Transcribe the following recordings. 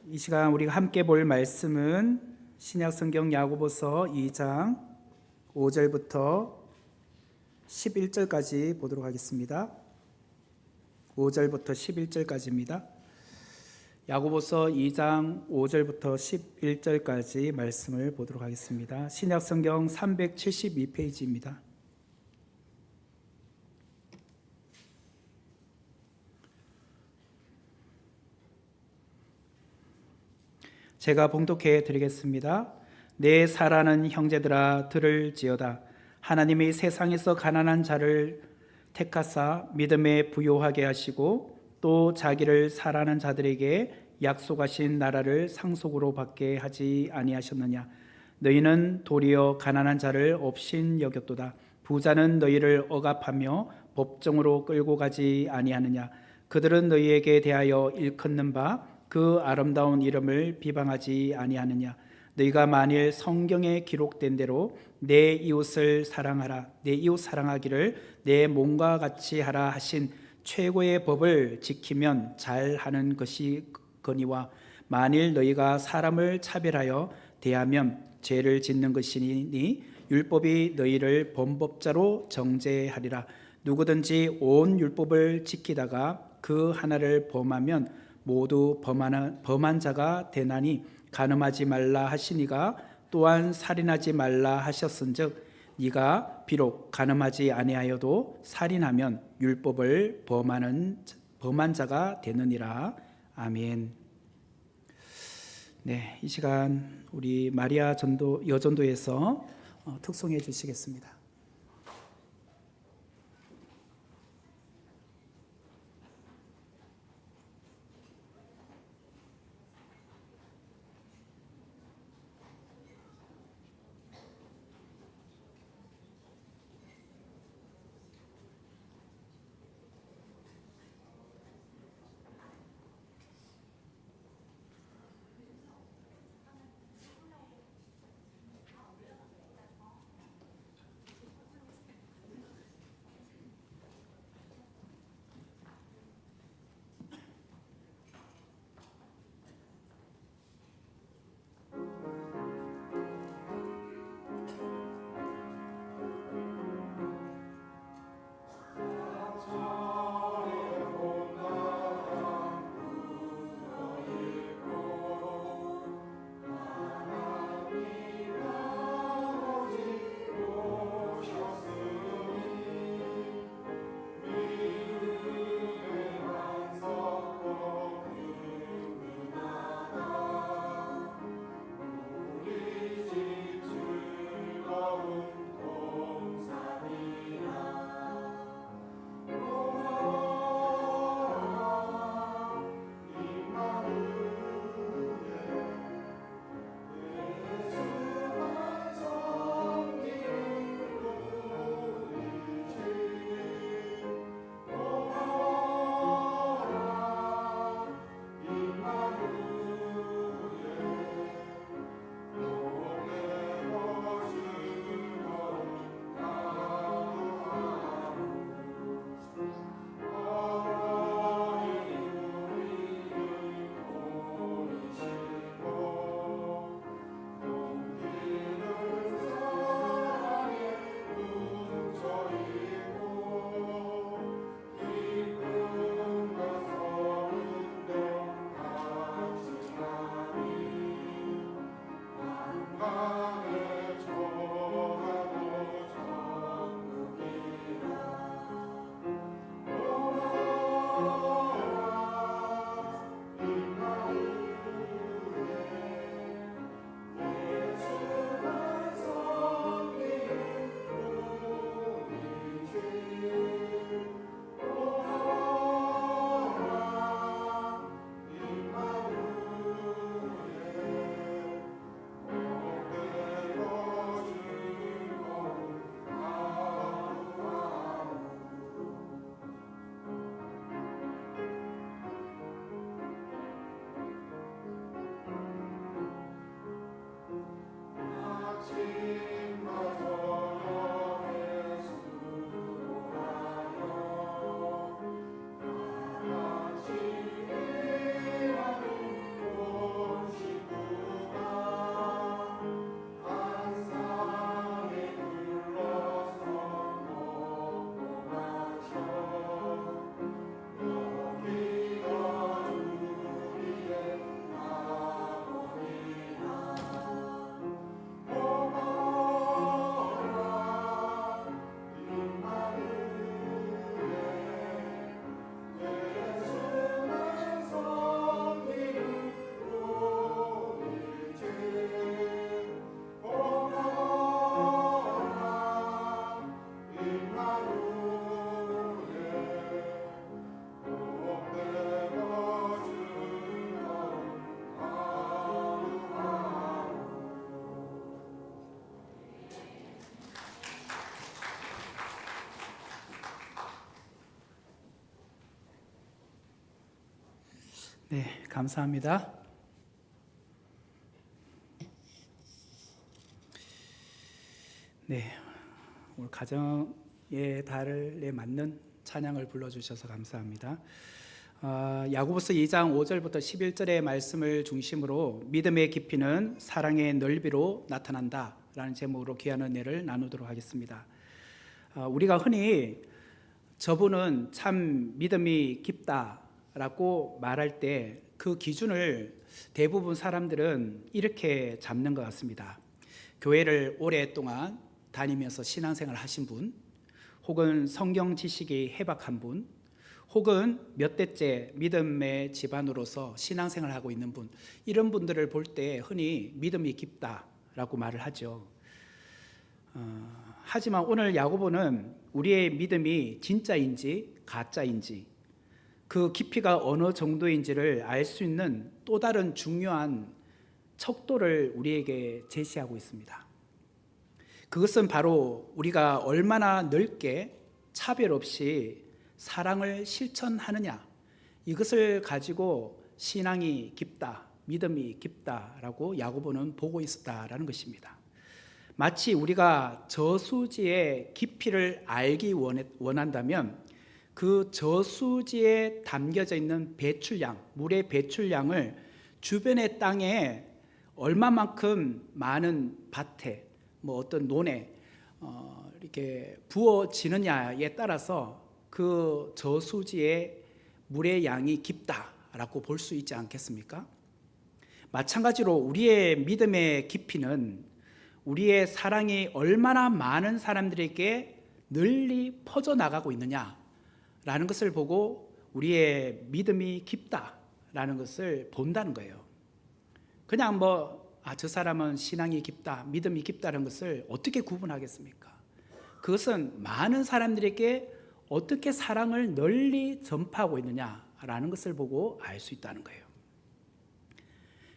이 시간 우리가 함께 볼 말씀은 신약성경 야고보서 2장 5절부터 11절까지 보도록 하겠습니다. 5절부터 11절까지입니다. 야고보서 2장 5절부터 11절까지 말씀을 보도록 하겠습니다. 신약성경 372페이지입니다. 제가 봉독해 드리겠습니다. 내 사랑하는 형제들아 들을지어다. 하나님이 세상에서 가난한 자를 택하사 믿음에 부요하게 하시고 또 자기를 사랑하는 자들에게 약속하신 나라를 상속으로 받게 하지 아니하셨느냐. 너희는 도리어 가난한 자를 업신 여겼도다. 부자는 너희를 억압하며 법정으로 끌고 가지 아니하느냐. 그들은 너희에게 대하여 일컫는 바 그 아름다운 이름을 비방하지 아니하느냐. 너희가 만일 성경에 기록된 대로 내 이웃을 사랑하라, 내 이웃 사랑하기를 내 몸과 같이 하라 하신 최고의 법을 지키면 잘하는 것이 거니와, 만일 너희가 사람을 차별하여 대하면 죄를 짓는 것이니 율법이 너희를 범법자로 정죄하리라. 누구든지 온 율법을 지키다가 그 하나를 범하면 모두 범한 자가 되나니, 간음하지 말라 하시니가 또한 살인하지 말라 하셨은즉 네가 비록 간음하지 아니하여도 살인하면 율법을 범한 자가 되느니라. 아멘. 네, 이 시간 우리 마리아 여전도에서 특송해 주시겠습니다. 네, 감사합니다. 네, 오늘 가정의 달에 맞는 찬양을 불러주셔서 감사합니다. 야고보서 2장 5절부터 11절의 말씀을 중심으로 믿음의 깊이는 사랑의 넓이로 나타난다 라는 제목으로 귀한 은혜를 나누도록 하겠습니다. 우리가 흔히 저분은 참 믿음이 깊다라고 말할 때 그 기준을 대부분 사람들은 이렇게 잡는 것 같습니다. 교회를 오랫동안 다니면서 신앙생활 하신 분, 혹은 성경 지식이 해박한 분, 혹은 몇 대째 믿음의 집안으로서 신앙생활을 하고 있는 분, 이런 분들을 볼 때 흔히 믿음이 깊다라고 말을 하죠. 하지만 오늘 야고보는 우리의 믿음이 진짜인지 가짜인지, 그 깊이가 어느 정도인지를 알 수 있는 또 다른 중요한 척도를 우리에게 제시하고 있습니다. 그것은 바로 우리가 얼마나 넓게 차별 없이 사랑을 실천하느냐, 이것을 가지고 신앙이 깊다, 믿음이 깊다라고 야고보는 보고 있었다라는 것입니다. 마치 우리가 저수지의 깊이를 알기 원한다면 그 저수지에 담겨져 있는 배출량, 물의 배출량을 주변의 땅에 얼마만큼 많은 밭에, 어떤 논에 이렇게 부어지느냐에 따라서 그 저수지의 물의 양이 깊다라고 볼 수 있지 않겠습니까? 마찬가지로 우리의 믿음의 깊이는 우리의 사랑이 얼마나 많은 사람들에게 널리 퍼져나가고 있느냐라는 것을 보고 우리의 믿음이 깊다라는 것을 본다는 거예요. 그냥 저 사람은 신앙이 깊다, 믿음이 깊다는 것을 어떻게 구분하겠습니까? 그것은 많은 사람들에게 어떻게 사랑을 널리 전파하고 있느냐라는 것을 보고 알 수 있다는 거예요.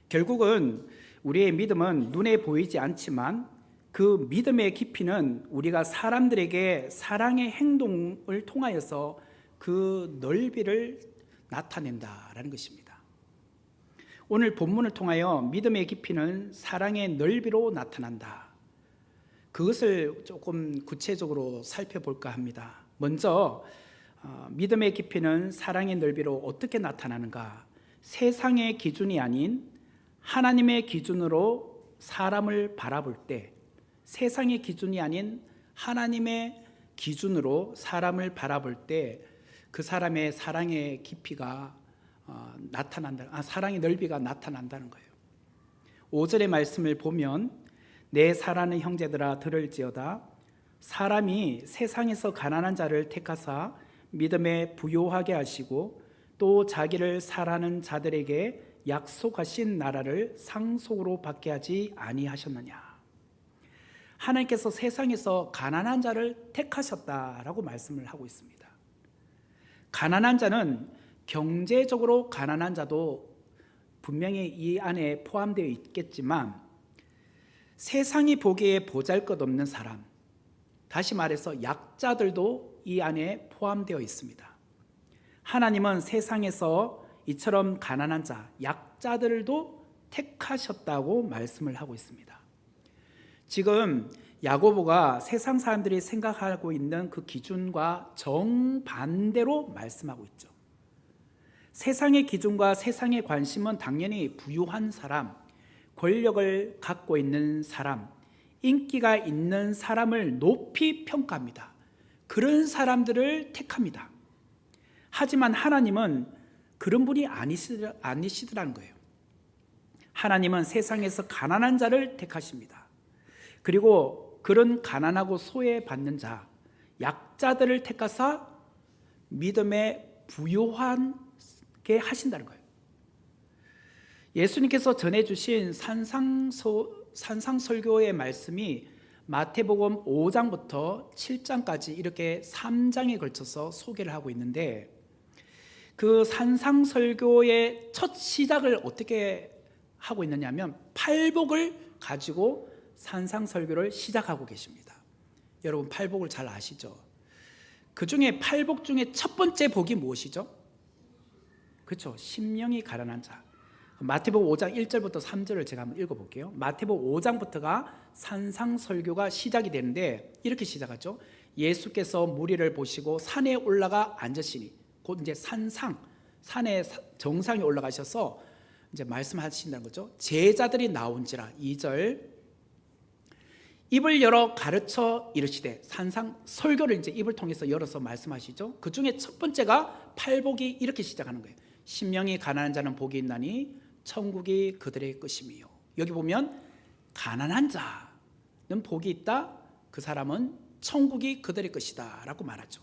결국은 우리의 믿음은 눈에 보이지 않지만 그 믿음의 깊이는 우리가 사람들에게 사랑의 행동을 통하여서 그 넓이를 나타낸다라는 것입니다. 오늘 본문을 통하여 믿음의 깊이는 사랑의 넓이로 나타난다. 그것을 조금 구체적으로 살펴볼까 합니다. 먼저 믿음의 깊이는 사랑의 넓이로 어떻게 나타나는가? 세상의 기준이 아닌 하나님의 기준으로 사람을 바라볼 때, 세상의 기준이 아닌 하나님의 기준으로 사람을 바라볼 때 그 사람의 사랑의 깊이가 나타난다. 사랑의 넓이가 나타난다는 거예요. 5절의 말씀을 보면 내 사랑하는 형제들아 들을지어다. 사람이 세상에서 가난한 자를 택하사 믿음에 부요하게 하시고 또 자기를 사랑하는 자들에게 약속하신 나라를 상속으로 받게 하지 아니하셨느냐. 하나님께서 세상에서 가난한 자를 택하셨다라고 말씀을 하고 있습니다. 가난한 자는 경제적으로 가난한 자도 분명히 이 안에 포함되어 있겠지만 세상이 보기에 보잘것없는 사람, 다시 말해서 약자들도 이 안에 포함되어 있습니다. 하나님은 세상에서 이처럼 가난한 자, 약자들도 택하셨다고 말씀을 하고 있습니다. 지금 야고보가 세상 사람들이 생각하고 있는 그 기준과 정반대로 말씀하고 있죠. 세상의 기준과 세상의 관심은 당연히 부유한 사람, 권력을 갖고 있는 사람, 인기가 있는 사람을 높이 평가합니다. 그런 사람들을 택합니다. 하지만 하나님은 그런 분이 아니시더라는 거예요. 하나님은 세상에서 가난한 자를 택하십니다. 그리고 그런 가난하고 소외받는 자, 약자들을 택하사 믿음에 부요하게 하신다는 거예요. 예수님께서 전해주신 산상설교의 말씀이 마태복음 5장부터 7장까지 이렇게 3장에 걸쳐서 소개를 하고 있는데, 그 산상설교의 첫 시작을 어떻게 하고 있느냐면 팔복을 가지고 산상설교를 시작하고 계십니다. 여러분 팔복을 잘 아시죠? 그 중에 팔복 중에 첫 번째 복이 무엇이죠? 그렇죠. 심령이 가난한 자. 마태복음 5장 1절부터 3절을 제가 한번 읽어볼게요. 마태복음 5장부터가 산상설교가 시작이 되는데 이렇게 시작하죠. 예수께서 무리를 보시고 산에 올라가 앉으시니, 곧 이제 산에 정상에 올라가셔서 이제 말씀하신다는 거죠. 제자들이 나온지라. 2절, 입을 열어 가르쳐 이르시되. 산상 설교를 이제 입을 통해서 열어서 말씀하시죠. 그 중에 첫 번째가 팔복이 이렇게 시작하는 거예요. 심령이 가난한 자는 복이 있나니 천국이 그들의 것임이요. 여기 보면 가난한 자는 복이 있다. 그 사람은 천국이 그들의 것이다 라고 말하죠.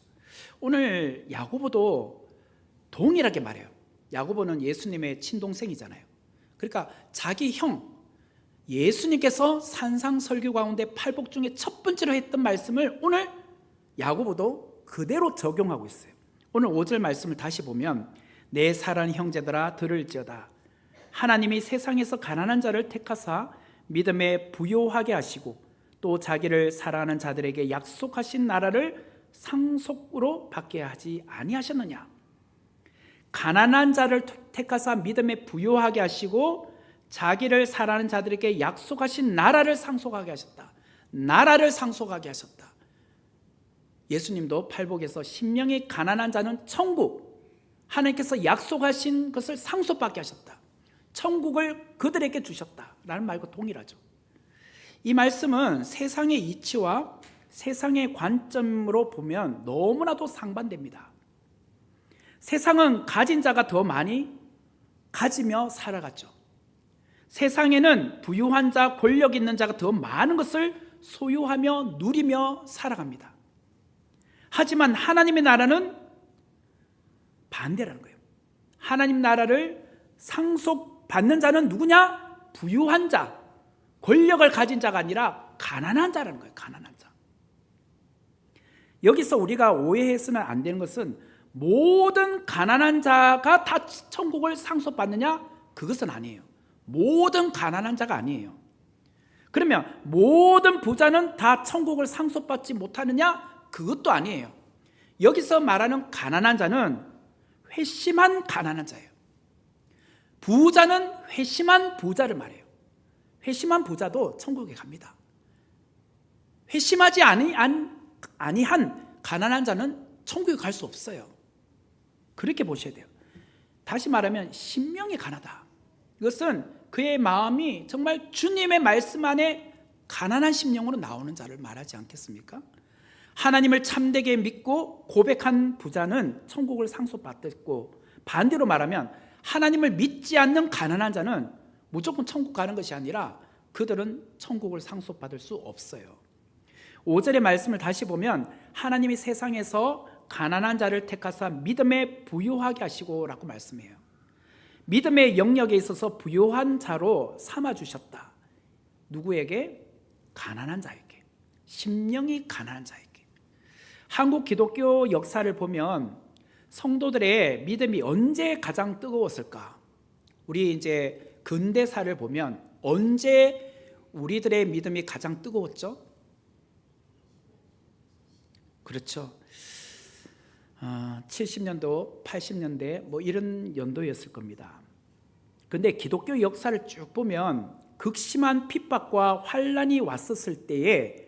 오늘 야고보도 동일하게 말해요. 야고보는 예수님의 친동생이잖아요. 그러니까 자기 형 예수님께서 산상설교 가운데 팔복 중에 첫 번째로 했던 말씀을 오늘 야고보도 그대로 적용하고 있어요. 오늘 5절 말씀을 다시 보면 내 사랑하는 형제들아 들을지어다. 하나님이 세상에서 가난한 자를 택하사 믿음에 부요하게 하시고 또 자기를 사랑하는 자들에게 약속하신 나라를 상속으로 받게 하지 아니하셨느냐. 가난한 자를 택하사 믿음에 부요하게 하시고 자기를 사랑하는 자들에게 약속하신 나라를 상속하게 하셨다. 나라를 상속하게 하셨다. 예수님도 팔복에서 심령이 가난한 자는 천국, 하나님께서 약속하신 것을 상속받게 하셨다. 천국을 그들에게 주셨다라는 말과 동일하죠. 이 말씀은 세상의 이치와 세상의 관점으로 보면 너무나도 상반됩니다. 세상은 가진 자가 더 많이 가지며 살아갔죠. 세상에는 부유한 자, 권력 있는 자가 더 많은 것을 소유하며 누리며 살아갑니다. 하지만 하나님의 나라는 반대라는 거예요. 하나님 나라를 상속받는 자는 누구냐? 부유한 자, 권력을 가진 자가 아니라 가난한 자라는 거예요. 가난한 자. 여기서 우리가 오해해서는 안 되는 것은 모든 가난한 자가 다 천국을 상속받느냐? 그것은 아니에요. 모든 가난한 자가 아니에요. 그러면 모든 부자는 다 천국을 상속받지 못하느냐? 그것도 아니에요. 여기서 말하는 가난한 자는 회심한 가난한 자예요. 부자는 회심한 부자를 말해요. 회심한 부자도 천국에 갑니다. 회심하지 아니한 가난한 자는 천국에 갈 수 없어요. 그렇게 보셔야 돼요. 다시 말하면 심령이 가난하다. 이것은 그의 마음이 정말 주님의 말씀 안에 가난한 심령으로 나오는 자를 말하지 않겠습니까? 하나님을 참되게 믿고 고백한 부자는 천국을 상속받았고, 반대로 말하면 하나님을 믿지 않는 가난한 자는 무조건 천국 가는 것이 아니라 그들은 천국을 상속받을 수 없어요. 5절의 말씀을 다시 보면 하나님이 세상에서 가난한 자를 택하사 믿음에 부요하게 하시고 라고 말씀해요. 믿음의 영역에 있어서 부요한 자로 삼아주셨다. 누구에게? 가난한 자에게. 심령이 가난한 자에게. 한국 기독교 역사를 보면 성도들의 믿음이 언제 가장 뜨거웠을까? 우리 이제 근대사를 보면 언제 우리들의 믿음이 가장 뜨거웠죠? 그렇죠. 70년도, 80년대 뭐 이런 연도였을 겁니다. 그런데 기독교 역사를 쭉 보면 극심한 핍박과 환란이 왔었을 때에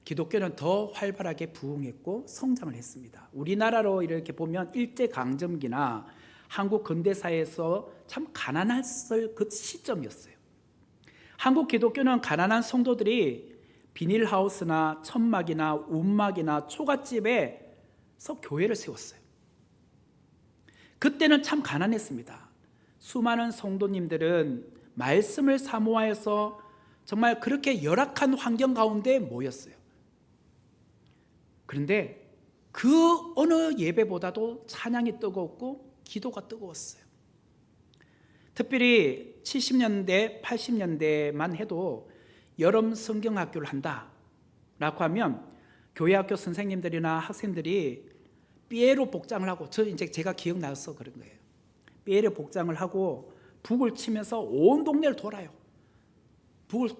기독교는 더 활발하게 부흥했고 성장을 했습니다. 우리나라로 이렇게 보면 일제강점기나 한국 근대사에서 참 가난했을 그 시점이었어요. 한국 기독교는 가난한 성도들이 비닐하우스나 천막이나 움막이나 초가집에서 교회를 세웠어요. 그때는 참 가난했습니다. 수많은 성도님들은 말씀을 사모하여서 정말 그렇게 열악한 환경 가운데 모였어요. 그런데 그 어느 예배보다도 찬양이 뜨거웠고 기도가 뜨거웠어요. 특별히 70년대, 80년대만 해도 여름 성경학교를 한다라고 하면 교회 학교 선생님들이나 학생들이 삐에로 복장을 하고, 제가 기억나서 그런 거예요. 삐에로 복장을 하고 북을 치면서 온 동네를 돌아요. 북을 콱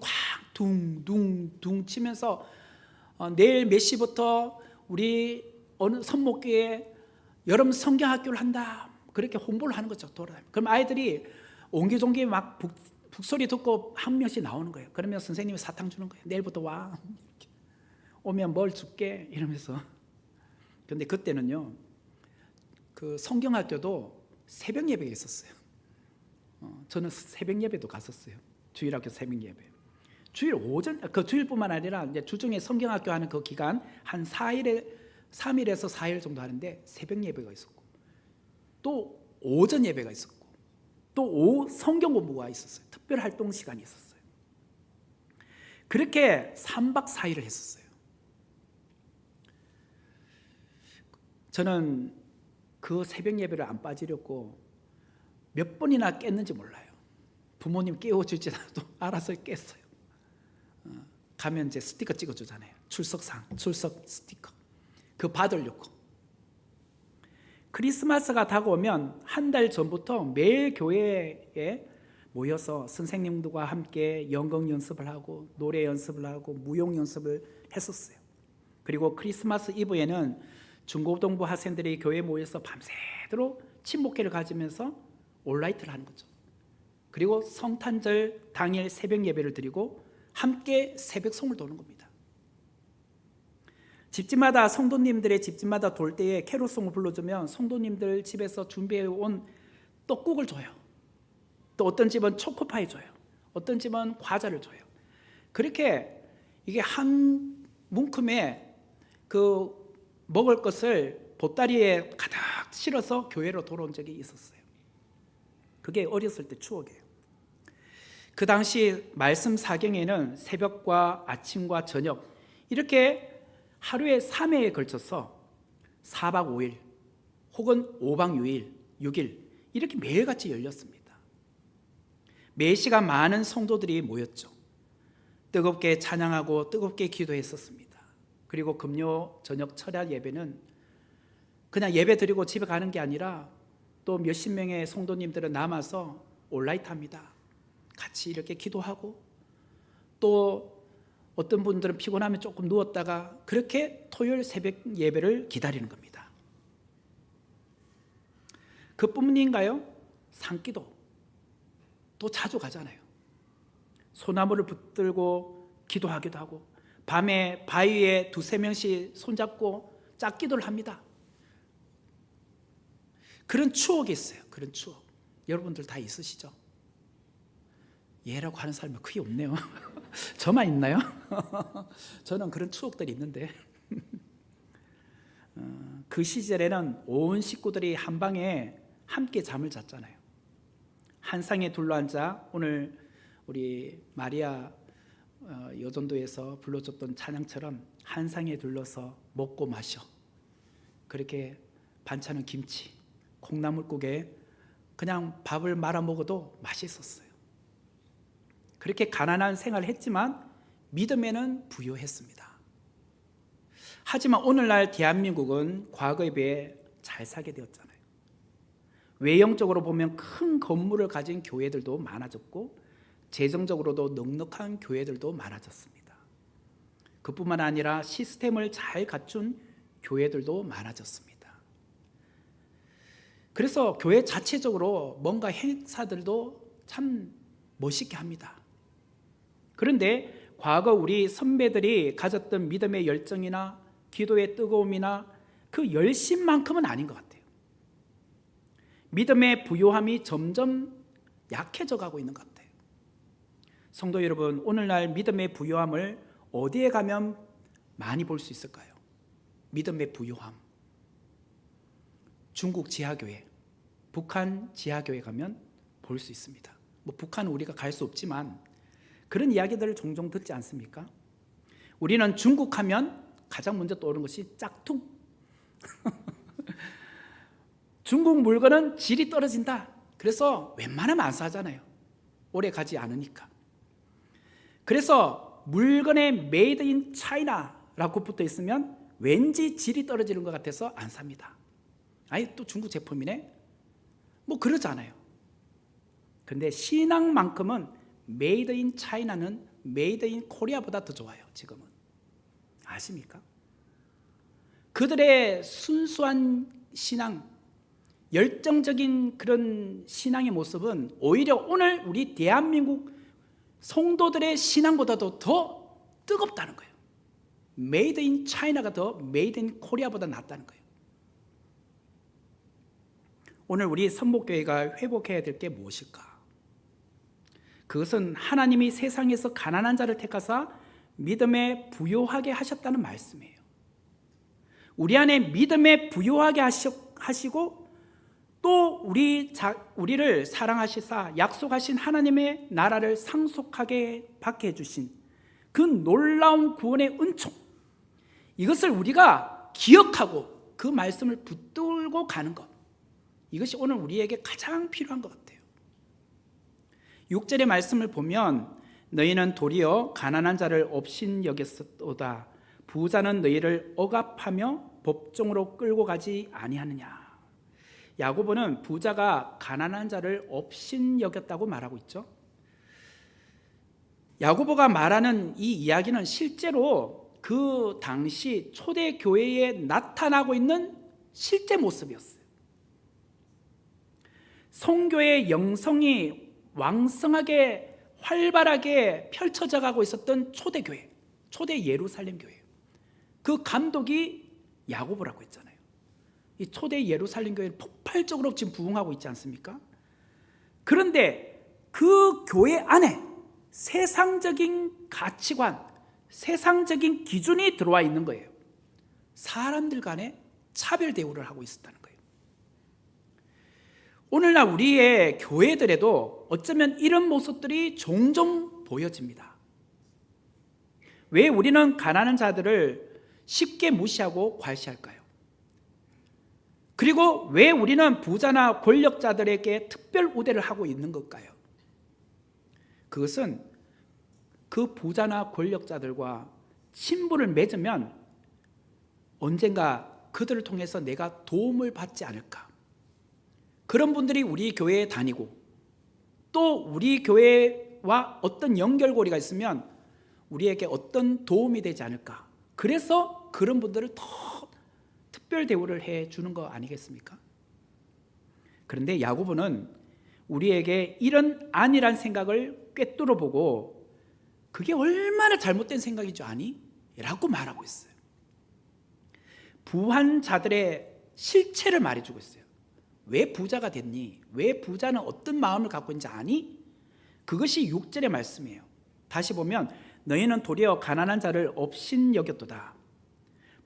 둥둥둥 치면서 내일 몇 시부터 우리 어느 선목교에 여름 성경학교를 한다. 그렇게 홍보를 하는 거죠. 돌아다니면. 그럼 아이들이 옹기종기 막 북소리 듣고 한 명씩 나오는 거예요. 그러면 선생님이 사탕 주는 거예요. 내일부터 와. 이렇게. 오면 뭘 줄게 이러면서. 근데 그때는요, 그 성경학교도 새벽 예배가 있었어요. 저는 새벽 예배도 갔었어요. 주일학교 새벽 예배. 주일 오전, 그 주일뿐만 아니라 이제 주중에 성경학교 하는 그 기간 한 3일에서 4일 정도 하는데 새벽 예배가 있었고, 또 오전 예배가 있었고, 또 성경 공부가 있었어요. 특별 활동 시간이 있었어요. 그렇게 3박 4일을 했었어요. 저는 그 새벽 예배를 안 빠지려고 몇 번이나 깼는지 몰라요. 부모님 깨워주지 않아도 알아서 깼어요. 가면 이제 스티커 찍어주잖아요. 출석 스티커. 그거 받으려고. 크리스마스가 다가오면 한 달 전부터 매일 교회에 모여서 선생님들과 함께 연극 연습을 하고 노래 연습을 하고 무용 연습을 했었어요. 그리고 크리스마스 이브에는 중고등부 학생들이 교회에 모여서 밤새도록 친목회를 가지면서 올라이트를 하는 거죠. 그리고 성탄절 당일 새벽 예배를 드리고 함께 새벽송을 도는 겁니다. 집집마다 성도님들의 집집마다 돌 때에 캐롤송을 불러주면 성도님들 집에서 준비해온 떡국을 줘요. 또 어떤 집은 초코파이 줘요. 어떤 집은 과자를 줘요. 그렇게 이게 한 문큼에 그 먹을 것을 보따리에 가득 실어서 교회로 돌아온 적이 있었어요. 그게 어렸을 때 추억이에요. 그 당시 말씀 사경에는 새벽과 아침과 저녁 이렇게 하루에 3회에 걸쳐서 4박 5일 혹은 5박 6일 이렇게 매일같이 열렸습니다. 매시간 많은 성도들이 모였죠. 뜨겁게 찬양하고 뜨겁게 기도했었습니다. 그리고 금요 저녁 철야 예배는 그냥 예배 드리고 집에 가는 게 아니라 또 몇십 명의 성도님들은 남아서 올라이트 합니다. 같이 이렇게 기도하고 또 어떤 분들은 피곤하면 조금 누웠다가 그렇게 토요일 새벽 예배를 기다리는 겁니다. 그뿐인가요? 산기도 또 자주 가잖아요. 소나무를 붙들고 기도하기도 하고 밤에 바위에 2-3명씩 손잡고 짝기도를 합니다. 그런 추억이 있어요. 그런 추억. 여러분들 다 있으시죠? 예라고 하는 사람이 거의 없네요. 저만 있나요? 저는 그런 추억들이 있는데 그 시절에는 온 식구들이 한 방에 함께 잠을 잤잖아요. 한 상에 둘러앉아 오늘 우리 마리아 여전도에서 불러줬던 찬양처럼 한 상에 둘러서 먹고 마셔. 그렇게 반찬은 김치, 콩나물국에 그냥 밥을 말아 먹어도 맛있었어요. 그렇게 가난한 생활을 했지만 믿음에는 부유했습니다. 하지만 오늘날 대한민국은 과거에 비해 잘 살게 되었잖아요. 외형적으로 보면 큰 건물을 가진 교회들도 많아졌고 재정적으로도 넉넉한 교회들도 많아졌습니다. 그뿐만 아니라 시스템을 잘 갖춘 교회들도 많아졌습니다. 그래서 교회 자체적으로 뭔가 행사들도 참 멋있게 합니다. 그런데 과거 우리 선배들이 가졌던 믿음의 열정이나 기도의 뜨거움이나 그 열심만큼은 아닌 것 같아요. 믿음의 부요함이 점점 약해져 가고 있는 것 같아요. 성도 여러분, 오늘날 믿음의 부요함을 어디에 가면 많이 볼 수 있을까요? 믿음의 부요함. 중국 지하교회, 북한 지하교회 가면 볼 수 있습니다. 뭐 북한은 우리가 갈 수 없지만 그런 이야기들을 종종 듣지 않습니까? 우리는 중국 하면 가장 먼저 떠오르는 것이 짝퉁. 중국 물건은 질이 떨어진다. 그래서 웬만하면 안 사잖아요. 오래 가지 않으니까. 그래서 물건에 메이드 인 차이나라고 붙어 있으면 왠지 질이 떨어지는 것 같아서 안 삽니다. 아니 또 중국 제품이네? 뭐 그러잖아요. 근데 신앙만큼은 메이드 인 차이나는 메이드 인 코리아보다 더 좋아요. 지금은. 아십니까? 그들의 순수한 신앙, 열정적인 그런 신앙의 모습은 오히려 오늘 우리 대한민국 성도들의 신앙보다도 더 뜨겁다는 거예요. 메이드 인 차이나가 더 메이드 인 코리아보다 낫다는 거예요. 오늘 우리 선목교회가 회복해야 될 게 무엇일까? 그것은 하나님이 세상에서 가난한 자를 택하사 믿음에 부요하게 하셨다는 말씀이에요. 우리 안에 믿음에 부요하게 하시고 또 우리를 사랑하시사 약속하신 하나님의 나라를 상속하게 받게 해주신 그 놀라운 구원의 은총, 이것을 우리가 기억하고 그 말씀을 붙들고 가는 것, 이것이 오늘 우리에게 가장 필요한 것 같아요. 6절의 말씀을 보면 너희는 도리어 가난한 자를 업신여겼도다. 부자는 너희를 억압하며 법정으로 끌고 가지 아니하느냐. 야고보는 부자가 가난한 자를 업신여겼다고 말하고 있죠. 야고보가 말하는 이 이야기는 실제로 그 당시 초대교회에 나타나고 있는 실제 모습이었어요. 성교의 영성이 왕성하게 활발하게 펼쳐져 가고 있었던 초대교회, 초대 예루살렘 교회, 그 감독이 야고보라고 했잖아요. 이 초대 예루살렘 교회는 폭발적으로 지금 부흥하고 있지 않습니까? 그런데 그 교회 안에 세상적인 가치관, 세상적인 기준이 들어와 있는 거예요. 사람들 간에 차별 대우를 하고 있었다는 거예요. 오늘날 우리의 교회들에도 어쩌면 이런 모습들이 종종 보여집니다. 왜 우리는 가난한 자들을 쉽게 무시하고 과시할까요? 그리고 왜 우리는 부자나 권력자들에게 특별 우대를 하고 있는 걸까요? 그것은 그 부자나 권력자들과 친분을 맺으면 언젠가 그들을 통해서 내가 도움을 받지 않을까? 그런 분들이 우리 교회에 다니고 또 우리 교회와 어떤 연결고리가 있으면 우리에게 어떤 도움이 되지 않을까? 그래서 그런 분들을 더 특별 대우를 해주는 거 아니겠습니까? 그런데 야고보는 우리에게 이런 안일한 생각을 꿰뚫어 보고 그게 얼마나 잘못된 생각인 줄 아니? 라고 말하고 있어요. 부한 자들의 실체를 말해주고 있어요. 왜 부자가 됐니? 왜 부자는 어떤 마음을 갖고 있는지 아니? 그것이 6절의 말씀이에요. 다시 보면 너희는 도리어 가난한 자를 업신여겼도다.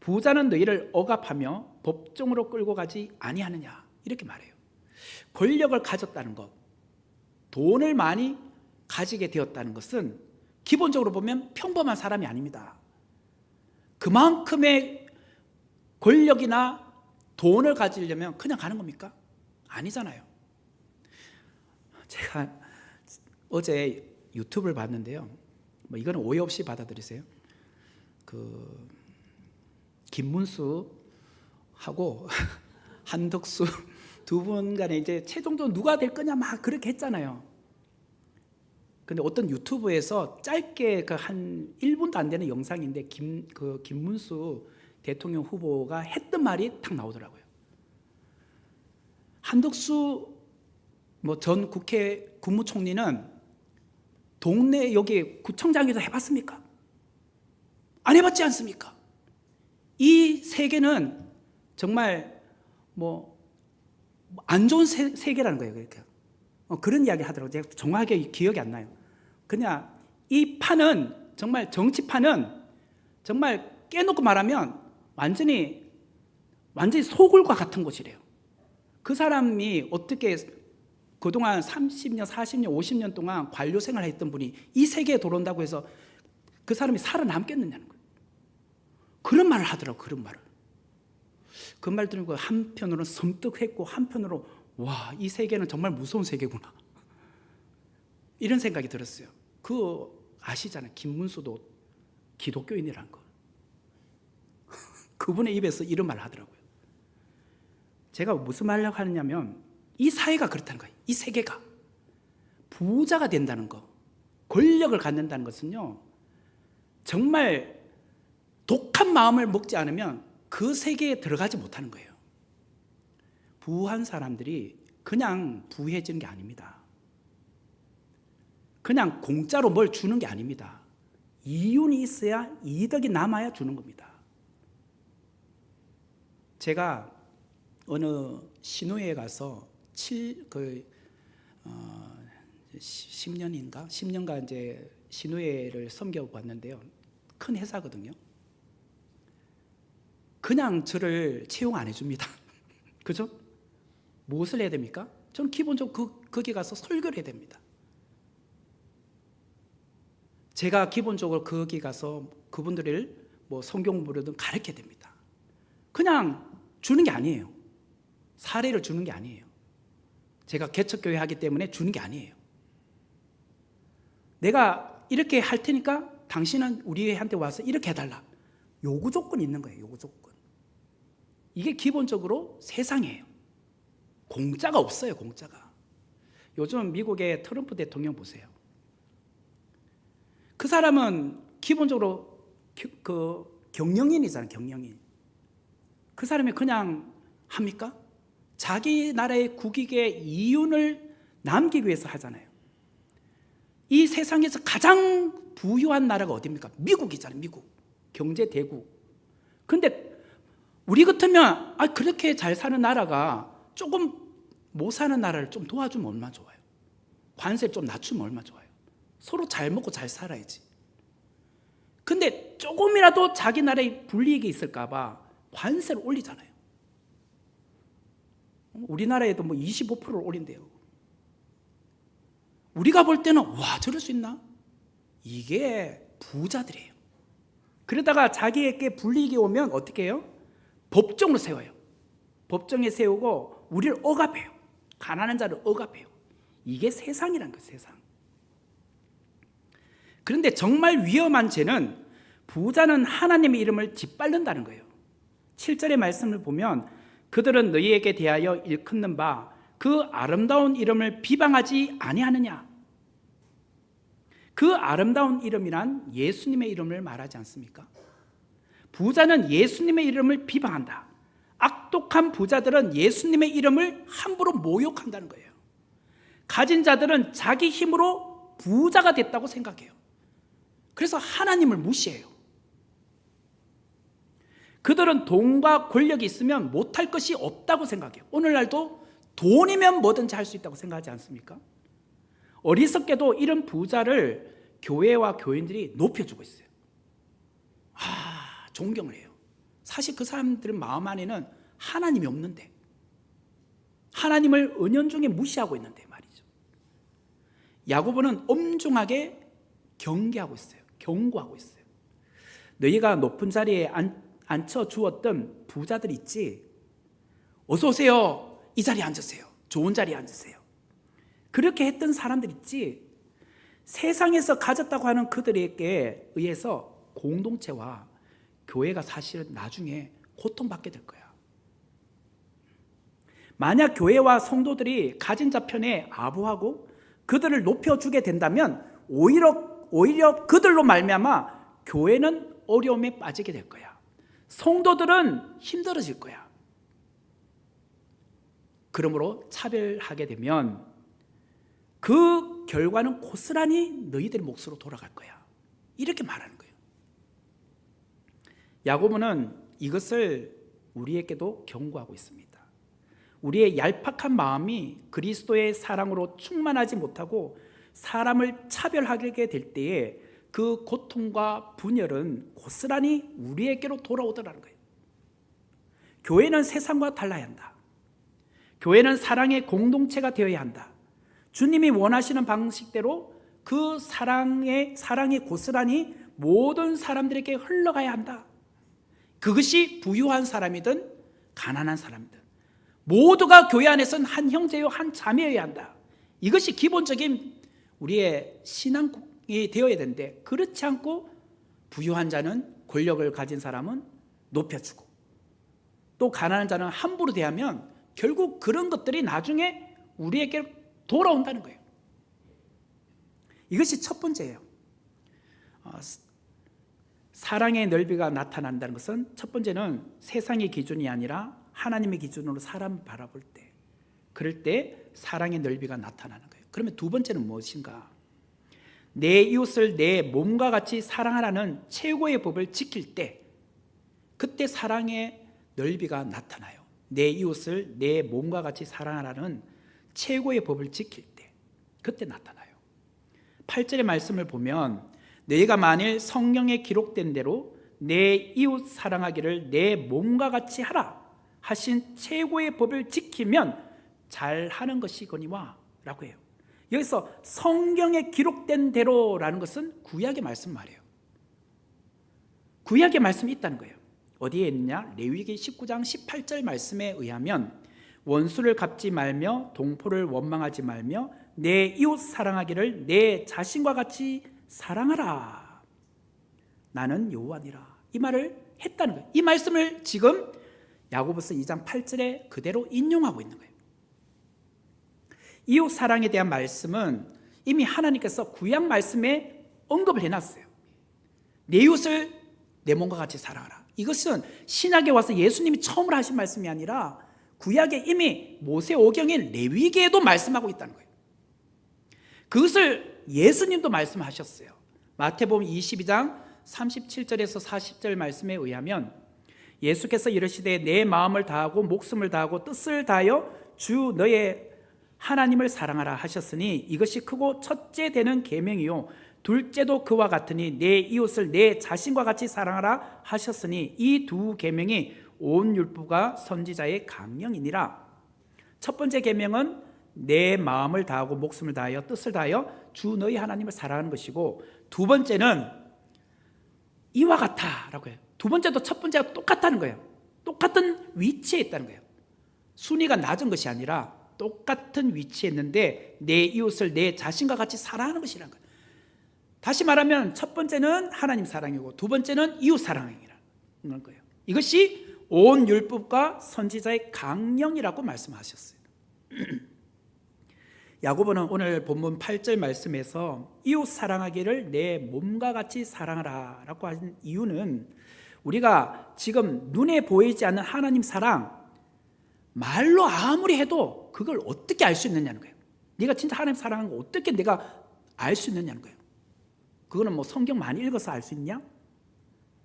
부자는 너희를 억압하며 법정으로 끌고 가지 아니하느냐, 이렇게 말해요. 권력을 가졌다는 것, 돈을 많이 가지게 되었다는 것은 기본적으로 보면 평범한 사람이 아닙니다. 그만큼의 권력이나 돈을 가지려면 그냥 가는 겁니까? 아니잖아요. 제가 어제 유튜브를 봤는데요, 이거는 오해 없이 받아들이세요. 김문수하고 한덕수 두 분 간에 이제 최종적으로 누가 될 거냐 막 그렇게 했잖아요. 근데 어떤 유튜브에서 짧게 한 1분도 안 되는 영상인데 김문수 대통령 후보가 했던 말이 딱 나오더라고요. 한덕수 전 국회 국무총리는 동네 여기 구청장에서 해봤습니까? 안 해봤지 않습니까? 이 세계는 정말 안 좋은 세계라는 거예요. 그러니까 그런 이야기 하더라고요. 제가 정확하게 기억이 안 나요. 그냥 이 판은 정말 정치판은 정말 깨놓고 말하면 완전히 소굴과 같은 곳이래요. 그 사람이 어떻게 그동안 30년, 40년, 50년 동안 관료 생활을 했던 분이 이 세계에 들어온다고 해서 그 사람이 살아남겠느냐는 거예요. 그런 말을 하더라고요. 그런 말을. 그 말 들은 거 한편으로는 섬뜩했고 한편으로 와, 이 세계는 정말 무서운 세계구나, 이런 생각이 들었어요. 아시잖아요. 김문수도 기독교인이라는 거. 그분의 입에서 이런 말을 하더라고요. 제가 무슨 말을 하느냐면 이 사회가 그렇다는 거예요. 이 세계가 부자가 된다는 거, 권력을 갖는다는 것은요, 정말 독한 마음을 먹지 않으면 그 세계에 들어가지 못하는 거예요. 부한 사람들이 그냥 부해지는 게 아닙니다. 그냥 공짜로 뭘 주는 게 아닙니다. 이윤이 있어야, 이득이 남아야 주는 겁니다. 제가 어느 신우에 가서 10년간 이제 신우회를 섬겨봤는데요. 큰 회사거든요. 그냥 저를 채용 안 해줍니다. 그죠? 무엇을 해야 됩니까? 저는 기본적으로 거기 가서 설교를 해야 됩니다. 제가 기본적으로 거기 가서 그분들을 뭐 성경 공부든 가르쳐야 됩니다. 그냥 주는 게 아니에요. 사례를 주는 게 아니에요. 제가 개척교회 하기 때문에 주는 게 아니에요. 내가 이렇게 할 테니까 당신은 우리한테 와서 이렇게 해달라. 요구 조건이 있는 거예요. 요구 조건. 이게 기본적으로 세상이에요. 공짜가 없어요. 공짜가. 요즘 미국의 트럼프 대통령 보세요. 그 사람은 기본적으로 경영인이잖아요. 경영인. 그 사람이 그냥 합니까? 자기 나라의 국익의 이윤을 남기기 위해서 하잖아요. 이 세상에서 가장 부유한 나라가 어디입니까? 미국이잖아요. 미국. 경제 대국. 근데 우리 같으면 그렇게 잘 사는 나라가 조금 못 사는 나라를 좀 도와주면 얼마나 좋아요. 관세 좀 낮추면 얼마나 좋아요. 서로 잘 먹고 잘 살아야지. 근데 조금이라도 자기 나라에 불이익이 있을까 봐 관세를 올리잖아요. 우리나라에도 뭐 25%를 올린대요. 우리가 볼 때는 와, 저럴 수 있나? 이게 부자들이에요. 그러다가 자기에게 불이익이 오면 어떻게 해요? 법정으로 세워요. 법정에 세우고 우리를 억압해요. 가난한 자를 억압해요. 이게 세상이란 거예요. 세상. 그런데 정말 위험한 죄는 부자는 하나님의 이름을 짓밟는다는 거예요. 7절의 말씀을 보면 그들은 너희에게 대하여 일컫는 바 그 아름다운 이름을 비방하지 아니하느냐. 그 아름다운 이름이란 예수님의 이름을 말하지 않습니까? 부자는 예수님의 이름을 비방한다. 악독한 부자들은 예수님의 이름을 함부로 모욕한다는 거예요. 가진 자들은 자기 힘으로 부자가 됐다고 생각해요. 그래서 하나님을 무시해요. 그들은 돈과 권력이 있으면 못할 것이 없다고 생각해요. 오늘날도 돈이면 뭐든지 할 수 있다고 생각하지 않습니까? 어리석게도 이런 부자를 교회와 교인들이 높여주고 있어요. 존경을 해요. 사실 그 사람들 마음 안에는 하나님이 없는데, 하나님을 은연중에 무시하고 있는데 말이죠. 야고보는 엄중하게 경계하고 있어요. 경고하고 있어요. 너희가 높은 자리에 앉혀주었던 부자들 있지? 어서 오세요. 이 자리에 앉으세요. 좋은 자리에 앉으세요. 그렇게 했던 사람들 있지? 세상에서 가졌다고 하는 그들에게 의해서 공동체와 교회가 사실은 나중에 고통받게 될 거야. 만약 교회와 성도들이 가진 자 편에 아부하고 그들을 높여주게 된다면 오히려 그들로 말미암아 교회는 어려움에 빠지게 될 거야. 성도들은 힘들어질 거야. 그러므로 차별하게 되면 그 결과는 고스란히 너희들 몫으로 돌아갈 거야. 이렇게 말하는 거예요. 야고보는 이것을 우리에게도 경고하고 있습니다. 우리의 얄팍한 마음이 그리스도의 사랑으로 충만하지 못하고 사람을 차별하게 될 때에 그 고통과 분열은 고스란히 우리에게로 돌아오더라는 거예요. 교회는 세상과 달라야 한다. 교회는 사랑의 공동체가 되어야 한다. 주님이 원하시는 방식대로 그 사랑이 고스란히 모든 사람들에게 흘러가야 한다. 그것이 부유한 사람이든 가난한 사람이든 모두가 교회 안에서는 한 형제요 한 자매여야 한다. 이것이 기본적인 우리의 신앙이 되어야 되는데, 그렇지 않고 부유한 자는, 권력을 가진 사람은 높여주고 또 가난한 자는 함부로 대하면 결국 그런 것들이 나중에 우리에게 돌아온다는 거예요. 이것이 첫 번째예요. 사랑의 넓이가 나타난다는 것은 첫 번째는 세상의 기준이 아니라 하나님의 기준으로 사람 바라볼 때, 그럴 때 사랑의 넓이가 나타나는 거예요. 그러면 두 번째는 무엇인가? 내 이웃을 내 몸과 같이 사랑하라는 최고의 법을 지킬 때, 그때 사랑의 넓이가 나타나요. 내 이웃을 내 몸과 같이 사랑하라는 최고의 법을 지킬 때, 그때 나타나요. 8절의 말씀을 보면 너희가 만일 성경에 기록된 대로 내 이웃 사랑하기를 내 몸과 같이 하라 하신 최고의 법을 지키면 잘하는 것이거니와 라고 해요. 여기서 성경에 기록된 대로라는 것은 구약의 말씀 말이에요. 구약의 말씀이 있다는 거예요. 어디에 있느냐? 레위기 19장 18절 말씀에 의하면 원수를 갚지 말며 동포를 원망하지 말며 내 이웃 사랑하기를 내 자신과 같이 사랑하라. 나는 여호와니라. 이 말을 했다는 거예요. 이 말씀을 지금 야고보서 2장 8절에 그대로 인용하고 있는 거예요. 이웃 사랑에 대한 말씀은 이미 하나님께서 구약 말씀에 언급을 해놨어요. 내 이웃을 내 몸과 같이 사랑하라. 이것은 신약에 와서 예수님이 처음으로 하신 말씀이 아니라 구약에 이미 모세오경인 레위기에도 말씀하고 있다는 거예요. 그것을 예수님도 말씀하셨어요. 마태복음 22장 37절에서 40절 말씀에 의하면 예수께서 이르시되 내 마음을 다하고 목숨을 다하고 뜻을 다하여 주 너의 하나님을 사랑하라 하셨으니 이것이 크고 첫째 되는 계명이요 둘째도 그와 같으니 내 이웃을 내 자신과 같이 사랑하라 하셨으니 이 두 계명이 온 율법과 선지자의 강령이니라. 첫 번째 계명은 내 마음을 다하고 목숨을 다하여 뜻을 다하여 주 너희 하나님을 사랑하는 것이고, 두 번째는 이와 같아라고 해요. 두 번째도 첫 번째와 똑같다는 거예요. 똑같은 위치에 있다는 거예요. 순위가 낮은 것이 아니라 똑같은 위치에 있는데 내 이웃을 내 자신과 같이 사랑하는 것이라는 거예요. 다시 말하면 첫 번째는 하나님 사랑이고 두 번째는 이웃 사랑이라는 거예요. 이것이 온 율법과 선지자의 강령이라고 말씀하셨어요. 야고보는 오늘 본문 8절 말씀에서 이웃 사랑하기를 내 몸과 같이 사랑하라 라고 하신 이유는 우리가 지금 눈에 보이지 않는 하나님 사랑, 말로 아무리 해도 그걸 어떻게 알 수 있느냐는 거예요. 네가 진짜 하나님 사랑하는 거 어떻게 내가 알 수 있느냐는 거예요. 그거는 뭐 성경 많이 읽어서 알 수 있냐?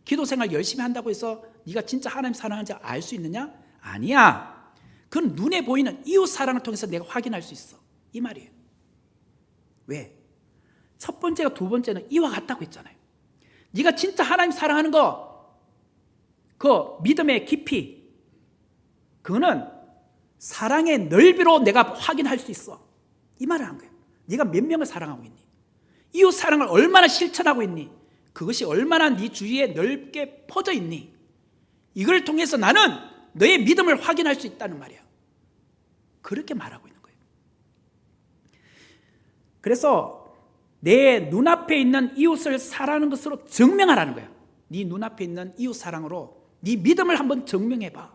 기도 생활 열심히 한다고 해서 네가 진짜 하나님 사랑하는지 알 수 있느냐? 아니야. 그건 눈에 보이는 이웃 사랑을 통해서 내가 확인할 수 있어. 이 말이에요. 왜? 첫 번째가 두 번째는 이와 같다고 했잖아요. 네가 진짜 하나님 사랑하는 거, 그 믿음의 깊이, 그거는 사랑의 넓이로 내가 확인할 수 있어. 이 말을 한 거예요. 네가 몇 명을 사랑하고 있니? 이웃 사랑을 얼마나 실천하고 있니? 그것이 얼마나 네 주위에 넓게 퍼져 있니? 이걸 통해서 나는 너의 믿음을 확인할 수 있다는 말이야. 그렇게 말하고 있는 거예요. 그래서 내 눈앞에 있는 이웃을 사랑하는 것으로 증명하라는 거예요. 네 눈앞에 있는 이웃 사랑으로 네 믿음을 한번 증명해봐.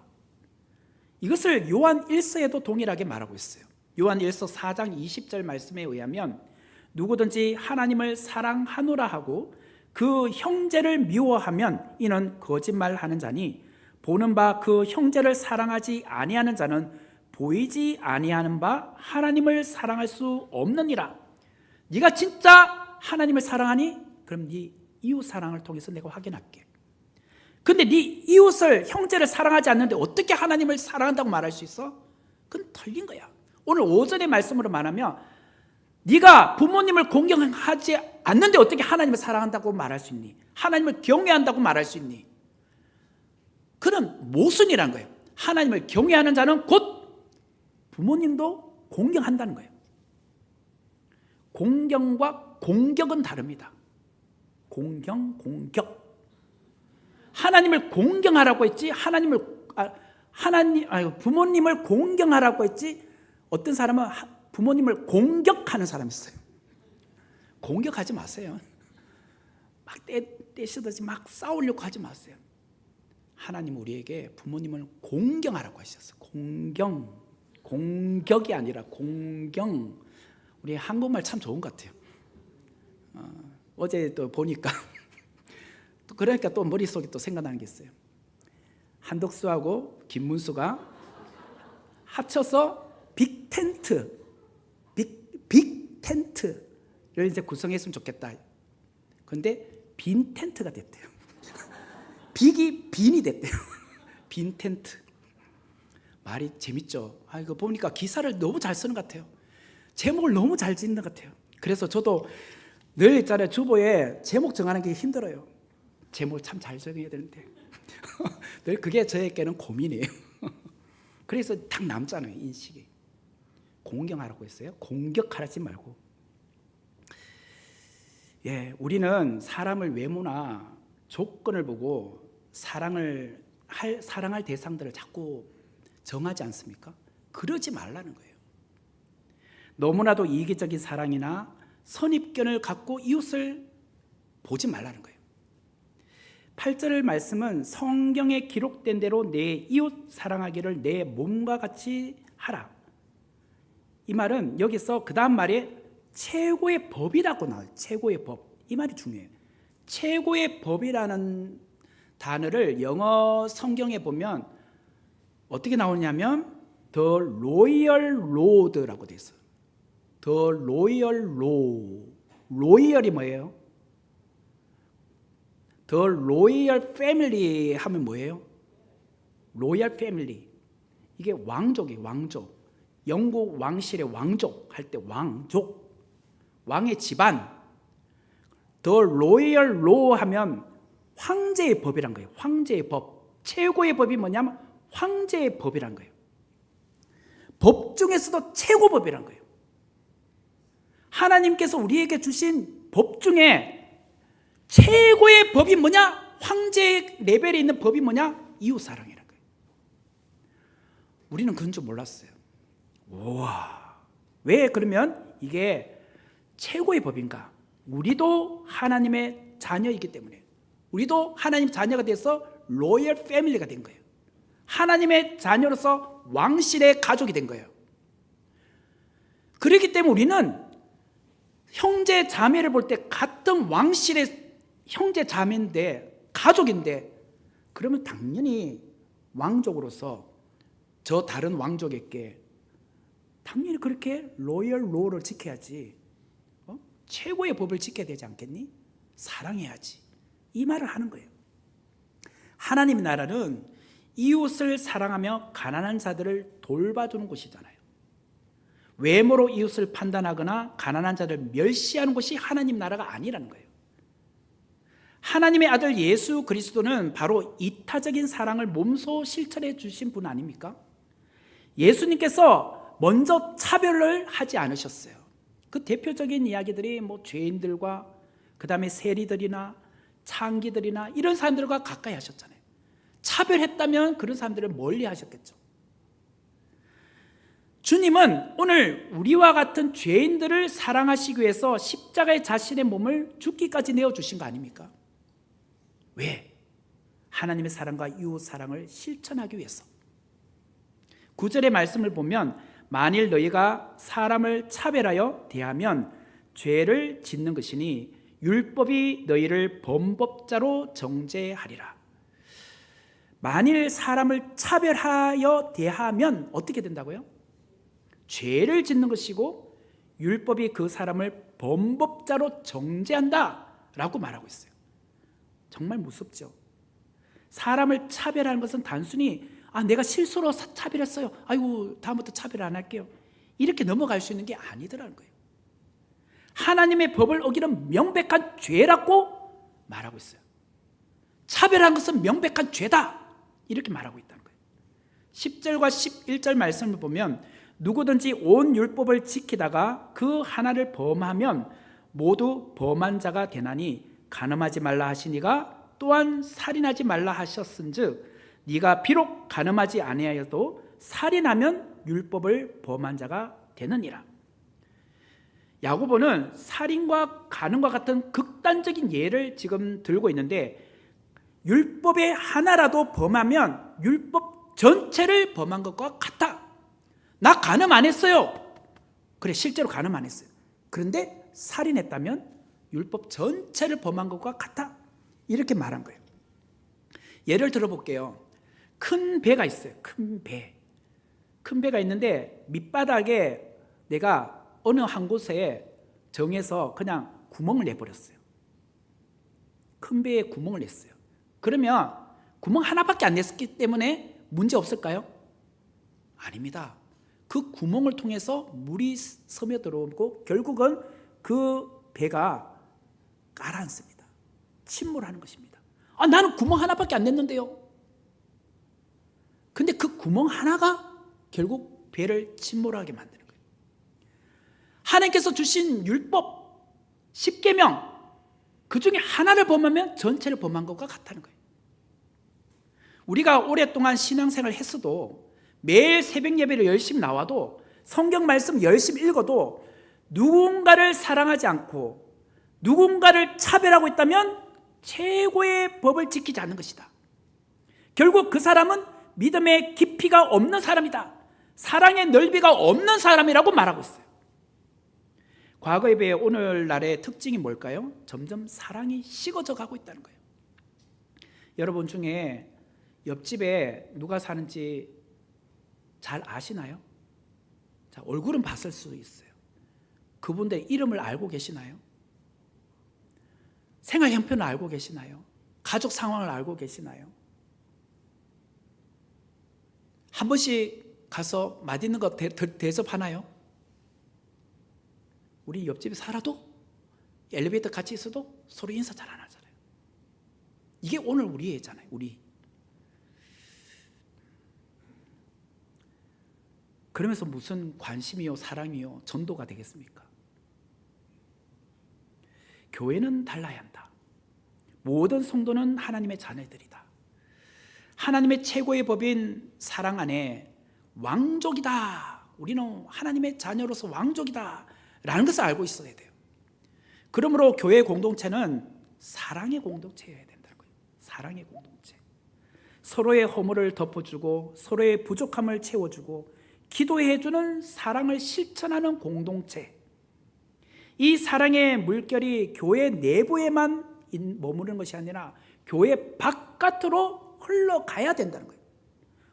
이것을 요한 1서에도 동일하게 말하고 있어요. 요한 1서 4장 20절 말씀에 의하면 누구든지 하나님을 사랑하노라 하고 그 형제를 미워하면 이는 거짓말하는 자니 보는 바 그 형제를 사랑하지 아니하는 자는 보이지 아니하는 바 하나님을 사랑할 수 없느니라. 네가 진짜 하나님을 사랑하니? 그럼 네 이웃 사랑을 통해서 내가 확인할게. 근데 네 이웃을, 형제를 사랑하지 않는데 어떻게 하나님을 사랑한다고 말할 수 있어? 그건 틀린 거야. 오늘 오전의 말씀으로 말하면 네가 부모님을 공경하지 않는데 어떻게 하나님을 사랑한다고 말할 수 있니? 하나님을 경외한다고 말할 수 있니? 그는 모순이라는 거예요. 하나님을 경외하는 자는 곧 부모님도 공경한다는 거예요. 공경과 공격은 다릅니다. 공경, 공격. 하나님을 공경하라고 했지 부모님을 공경하라고 했지, 어떤 사람은 부모님을 공격하는 사람이 있어요. 공격하지 마세요. 막 떼쓰듯이 막 싸우려고 하지 마세요. 하나님 우리에게 부모님을 공경하라고 하셨어요. 공격이 아니라 공경. 우리 한국말 참 좋은 것 같아요. 어제 또 보니까 그러니까 또 머릿속에 또 생각나는 게 있어요. 한덕수하고 김문수가 합쳐서 빅 텐트를 이제 구성했으면 좋겠다. 그런데 빈 텐트가 됐대요. 빅이 빈이 됐대요. 빈 텐트. 말이 재밌죠. 이거 보니까 기사를 너무 잘 쓰는 것 같아요. 제목을 너무 잘 짓는 것 같아요. 그래서 저도 늘 있잖아요. 주보에 제목 정하는 게 힘들어요. 제목을 참 잘 정해야 되는데 늘 그게 저에게는 고민이에요. 그래서 딱 남잖아요. 인식이. 공경하라고 했어요. 공격하지 말고. 우리는 사람을 외모나 조건을 보고 사랑할 대상들을 자꾸 정하지 않습니까? 그러지 말라는 거예요. 너무나도 이기적인 사랑이나 선입견을 갖고 이웃을 보지 말라는 거예요. 8절 말씀은 성경에 기록된 대로 내 이웃 사랑하기를 내 몸과 같이 하라. 이 말은 여기서 그 다음 말에 최고의 법이라고 나와요. 최고의 법. 이 말이 중요해요. 최고의 법이라는 단어를 영어 성경에 보면 어떻게 나오냐면 The Royal Road라고 돼 있어요. The Royal Road. 로이얼이 뭐예요? The Royal Family 하면 뭐예요? Royal Family. 이게 왕족이에요. 왕족. 영국 왕실의 왕족 할 때 왕족. 왕의 집안. The Royal Law 하면 황제의 법이란 거예요. 황제의 법. 최고의 법이 뭐냐면 황제의 법이란 거예요. 법 중에서도 최고법이란 거예요. 하나님께서 우리에게 주신 법 중에 최고의 법이 뭐냐? 황제 레벨에 있는 법이 뭐냐? 이웃사랑이라는 거예요. 우리는 그런 줄 몰랐어요. 우와. 왜 그러면 이게 최고의 법인가? 우리도 하나님의 자녀이기 때문에, 우리도 하나님 자녀가 돼서 로열 패밀리가 된 거예요. 하나님의 자녀로서 왕실의 가족이 된 거예요. 그렇기 때문에 우리는 형제 자매를 볼 때 같은 왕실의 형제 자매인데, 가족인데, 그러면 당연히 왕족으로서 저 다른 왕족에게 당연히 그렇게 로열 로를 지켜야지. 최고의 법을 지켜야 되지 않겠니? 사랑해야지. 이 말을 하는 거예요. 하나님의 나라는 이웃을 사랑하며 가난한 자들을 돌봐주는 곳이잖아요. 외모로 이웃을 판단하거나 가난한 자들을 멸시하는 곳이 하나님 나라가 아니라는 거예요. 하나님의 아들 예수 그리스도는 바로 이타적인 사랑을 몸소 실천해 주신 분 아닙니까? 예수님께서 먼저 차별을 하지 않으셨어요. 그 대표적인 이야기들이 죄인들과 그 다음에 세리들이나 창기들이나 이런 사람들과 가까이 하셨잖아요. 차별했다면 그런 사람들을 멀리 하셨겠죠. 주님은 오늘 우리와 같은 죄인들을 사랑하시기 위해서 십자가에 자신의 몸을 죽기까지 내어주신 거 아닙니까? 왜? 하나님의 사랑과 이웃 사랑을 실천하기 위해서. 9절의 말씀을 보면 만일 너희가 사람을 차별하여 대하면 죄를 짓는 것이니 율법이 너희를 범법자로 정죄하리라. 만일 사람을 차별하여 대하면 어떻게 된다고요? 죄를 짓는 것이고 율법이 그 사람을 범법자로 정죄한다라고 말하고 있어요. 정말 무섭죠. 사람을 차별하는 것은 단순히 내가 실수로 차별했어요. 아이고 다음부터 차별 안 할게요. 이렇게 넘어갈 수 있는 게 아니더라는 거예요. 하나님의 법을 어기는 명백한 죄라고 말하고 있어요. 차별한 것은 명백한 죄다 이렇게 말하고 있다는 거예요. 10절과 11절 말씀을 보면 누구든지 온 율법을 지키다가 그 하나를 범하면 모두 범한 자가 되나니 간음하지 말라 하시니가 또한 살인하지 말라 하셨은즉 네가 비록 간음하지 아니하여도 살인하면 율법을 범한 자가 되느니라. 야고보는 살인과 간음과 같은 극단적인 예를 지금 들고 있는데 율법의 하나라도 범하면 율법 전체를 범한 것과 같다. 나 간음 안 했어요. 그래 실제로 간음 안 했어요. 그런데 살인했다면 율법 전체를 범한 것과 같다. 이렇게 말한 거예요. 예를 들어볼게요. 큰 배가 있어요. 큰 배. 큰 배가 있는데 밑바닥에 내가 어느 한 곳에 정해서 그냥 구멍을 내버렸어요. 큰 배에 구멍을 냈어요. 그러면 구멍 하나밖에 안 냈기 때문에 문제 없을까요? 아닙니다. 그 구멍을 통해서 물이 스며들어오고 결국은 그 배가 가라앉습니다. 침몰하는 것입니다. 나는 구멍 하나밖에 안 냈는데요. 근데 그 구멍 하나가 결국 배를 침몰하게 만드는 거예요. 하나님께서 주신 율법 10계명 그 중에 하나를 범하면 전체를 범한 것과 같다는 거예요. 우리가 오랫동안 신앙생활을 했어도 매일 새벽 예배를 열심히 나와도 성경 말씀 열심히 읽어도 누군가를 사랑하지 않고 누군가를 차별하고 있다면 최고의 법을 지키지 않는 것이다. 결국 그 사람은 믿음의 깊이가 없는 사람이다. 사랑의 넓이가 없는 사람이라고 말하고 있어요. 과거에 비해 오늘날의 특징이 뭘까요? 점점 사랑이 식어져 가고 있다는 거예요. 여러분 중에 옆집에 누가 사는지 잘 아시나요? 자, 얼굴은 봤을 수 있어요. 그분들의 이름을 알고 계시나요? 생활 형편을 알고 계시나요? 가족 상황을 알고 계시나요? 한 번씩 가서 맛있는 거 대접하나요? 우리 옆집에 살아도 엘리베이터 같이 있어도 서로 인사 잘 안 하잖아요. 이게 오늘 우리잖아요. 우리. 그러면서 무슨 관심이요 사랑이요 전도가 되겠습니까? 교회는 달라야 한다. 모든 성도는 하나님의 자녀들이다. 하나님의 최고의 법인 사랑 안에 왕족이다. 우리는 하나님의 자녀로서 왕족이다 라는 것을 알고 있어야 돼요. 그러므로 교회 공동체는 사랑의 공동체여야 된다는 거예요. 사랑의 공동체. 서로의 허물을 덮어주고 서로의 부족함을 채워주고 기도해주는 사랑을 실천하는 공동체. 이 사랑의 물결이 교회 내부에만 머무르는 것이 아니라 교회 바깥으로 흘러가야 된다는 거예요.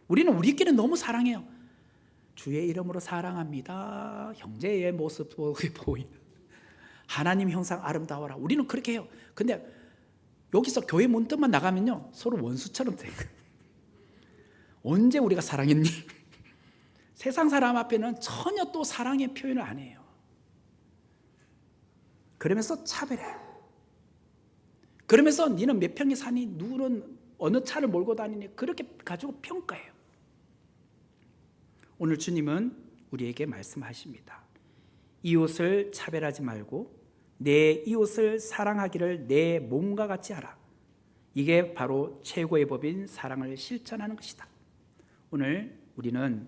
우리는 우리끼리 너무 사랑해요. 주의 이름으로 사랑합니다. 형제의 모습 보이는 하나님 형상 아름다워라. 우리는 그렇게 해요. 근데 여기서 교회 문턱만 나가면요 서로 원수처럼 돼요. 언제 우리가 사랑했니? 세상 사람 앞에는 전혀 또 사랑의 표현을 안 해요. 그러면서 차별해요. 그러면서 니는 몇 평에 사니? 누구는 어느 차를 몰고 다니니? 그렇게 가지고 평가해요. 오늘 주님은 우리에게 말씀하십니다. 이웃을 차별하지 말고 내 이웃을 사랑하기를 내 몸과 같이 하라. 이게 바로 최고의 법인 사랑을 실천하는 것이다. 오늘 우리는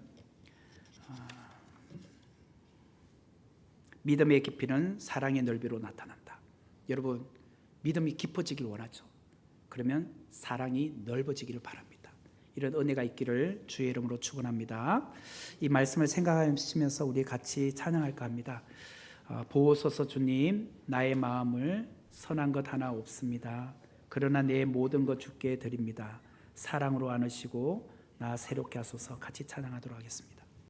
믿음의 깊이는 사랑의 넓이로 나타난다. 여러분 믿음이 깊어지길 원하죠. 그러면 사랑이 넓어지기를 바랍니다. 이런 은혜가 있기를 주의 이름으로 축원합니다. 이 말씀을 생각하시면서 우리 같이 찬양할까 합니다. 보호소서 주님, 나의 마음을 선한 것 하나 없습니다. 그러나 내 모든 것 주께 드립니다. 사랑으로 안으시고 나 새롭게 하소서. 같이 찬양하도록 하겠습니다.